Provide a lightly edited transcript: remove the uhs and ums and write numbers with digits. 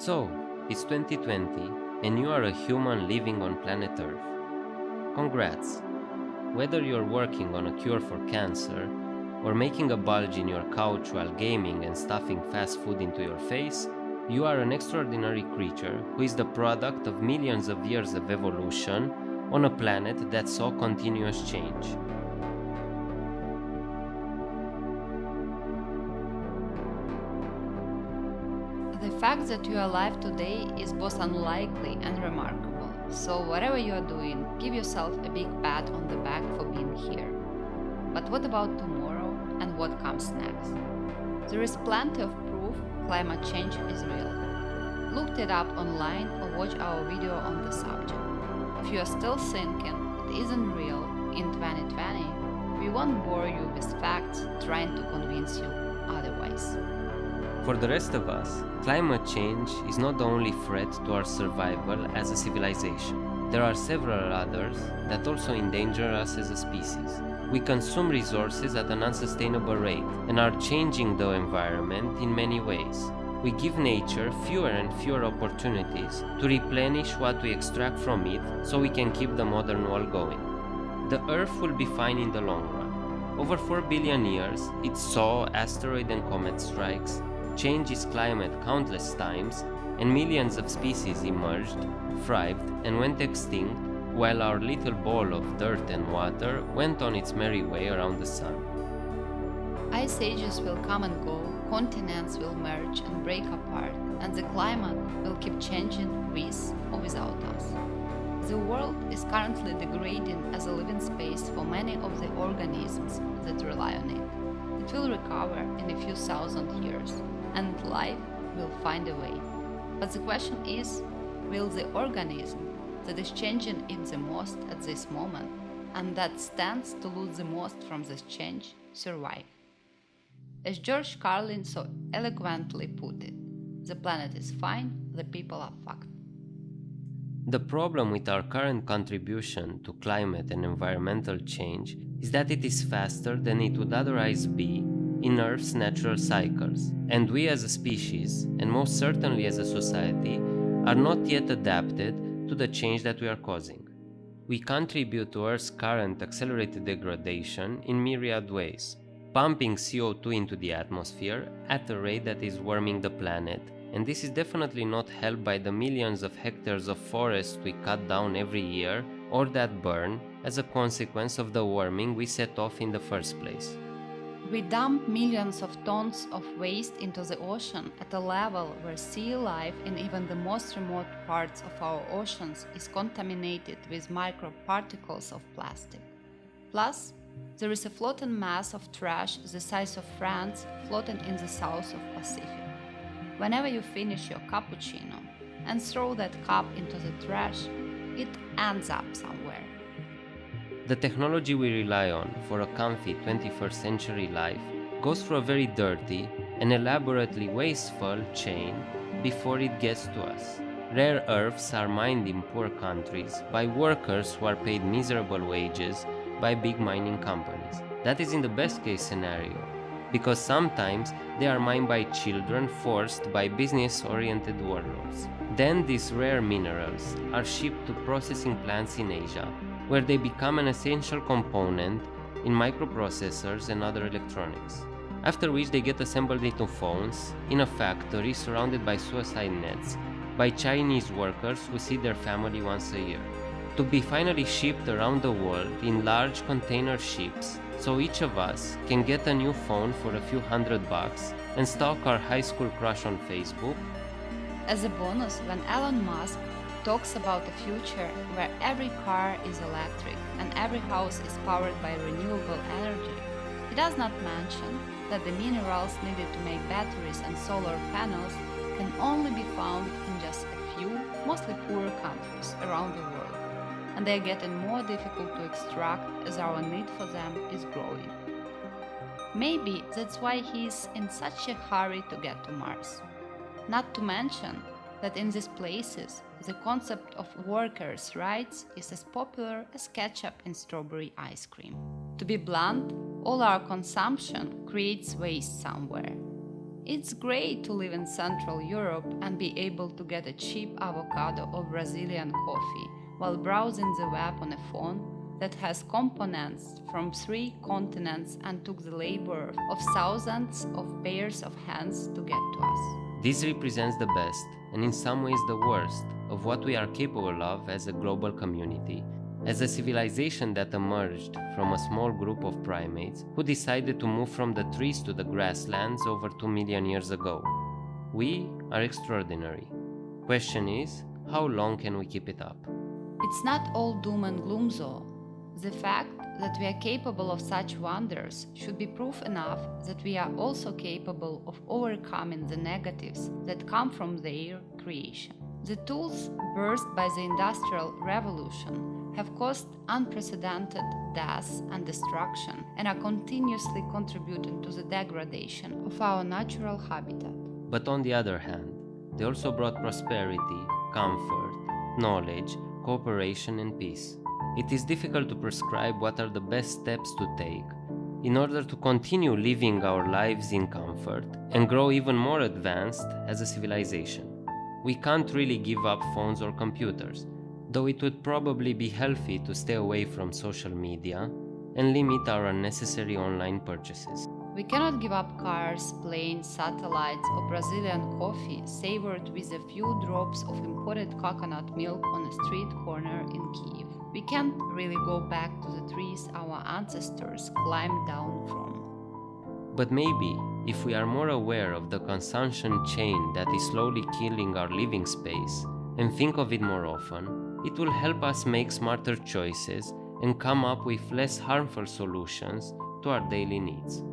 So, it's 2020 and you are a human living on planet Earth. Congrats! Whether you're working on a cure for cancer or making a bulge in your couch while gaming and stuffing fast food into your face, you are an extraordinary creature who is the product of millions of years of evolution on a planet that saw continuous change. The fact that you are alive today is both unlikely and remarkable. So, whatever you are doing, give yourself a big pat on the back for being here. But what about tomorrow and what comes next? There is plenty of proof climate change is real. Look it up online or watch our video on the subject. If you are still thinking it isn't real in 2020, we won't bore you with facts trying to convince you otherwise. For the rest of us, climate change is not the only threat to our survival as a civilization. There are several others that also endanger us as a species. We consume resources at an unsustainable rate and are changing the environment in many ways. We give nature fewer and fewer opportunities to replenish what we extract from it so we can keep the modern world going. The Earth will be fine in the long run. Over 4 billion years, it saw asteroid and comet strikes, changed its climate countless times, and millions of species emerged, thrived, and went extinct, while our little ball of dirt and water went on its merry way around the sun. Ice ages will come and go, continents will merge and break apart, and the climate will keep changing with or without us. The world is currently degrading as a living space for many of the organisms that rely on it. It will recover in a few thousand years, and life will find a way. But the question is, will the organism that is changing it the most at this moment, and that stands to lose the most from this change, survive? As George Carlin so eloquently put it, the planet is fine, the people are fucked. The problem with our current contribution to climate and environmental change is that it is faster than it would otherwise be in Earth's natural cycles, and we as a species, and most certainly as a society, are not yet adapted to the change that we are causing. We contribute to Earth's current accelerated degradation in myriad ways, pumping CO2 into the atmosphere at a rate that is warming the planet, and this is definitely not helped by the millions of hectares of forest we cut down every year or that burn as a consequence of the warming we set off in the first place. We dump millions of tons of waste into the ocean at a level where sea life in even the most remote parts of our oceans is contaminated with microparticles of plastic. Plus, there is a floating mass of trash the size of France floating in the south of Pacific. Whenever you finish your cappuccino and throw that cup into the trash, it ends up somewhere. The technology we rely on for a comfy 21st century life goes through a very dirty and elaborately wasteful chain before it gets to us. Rare earths are mined in poor countries by workers who are paid miserable wages by big mining companies. That is in the best case scenario, because sometimes they are mined by children forced by business-oriented warlords. Then these rare minerals are shipped to processing plants in Asia, where they become an essential component in microprocessors and other electronics. After which they get assembled into phones in a factory surrounded by suicide nets by Chinese workers who see their family once a year, to be finally shipped around the world in large container ships so each of us can get a new phone for a few $100 and stalk our high school crush on Facebook. As a bonus, when Elon Musk talks about a future where every car is electric and every house is powered by renewable energy, he does not mention that the minerals needed to make batteries and solar panels can only be found in just a few, mostly poorer countries around the world, and they are getting more difficult to extract as our need for them is growing. Maybe that's why he is in such a hurry to get to Mars. Not to mention that in these places, the concept of workers' rights is as popular as ketchup in strawberry ice cream. To be blunt, all our consumption creates waste somewhere. It's great to live in Central Europe and be able to get a cheap avocado or Brazilian coffee while browsing the web on a phone that has components from 3 continents and took the labor of thousands of pairs of hands to get to us. This represents the best, and in some ways the worst, of what we are capable of as a global community, as a civilization that emerged from a small group of primates who decided to move from the trees to the grasslands over 2 million years ago. We are extraordinary. Question is, how long can we keep it up? It's not all doom and gloom though. The fact that we are capable of such wonders should be proof enough that we are also capable of overcoming the negatives that come from their creation. The tools birthed by the Industrial Revolution have caused unprecedented death and destruction and are continuously contributing to the degradation of our natural habitat. But on the other hand, they also brought prosperity, comfort, knowledge, cooperation, and peace. It is difficult to prescribe what are the best steps to take in order to continue living our lives in comfort and grow even more advanced as a civilization. We can't really give up phones or computers, though it would probably be healthy to stay away from social media and limit our unnecessary online purchases. We cannot give up cars, planes, satellites, or Brazilian coffee savored with a few drops of imported coconut milk on a street corner in Kiev. We can't really go back to the trees our ancestors climbed down from. But maybe, if we are more aware of the consumption chain that is slowly killing our living space and think of it more often, it will help us make smarter choices and come up with less harmful solutions to our daily needs.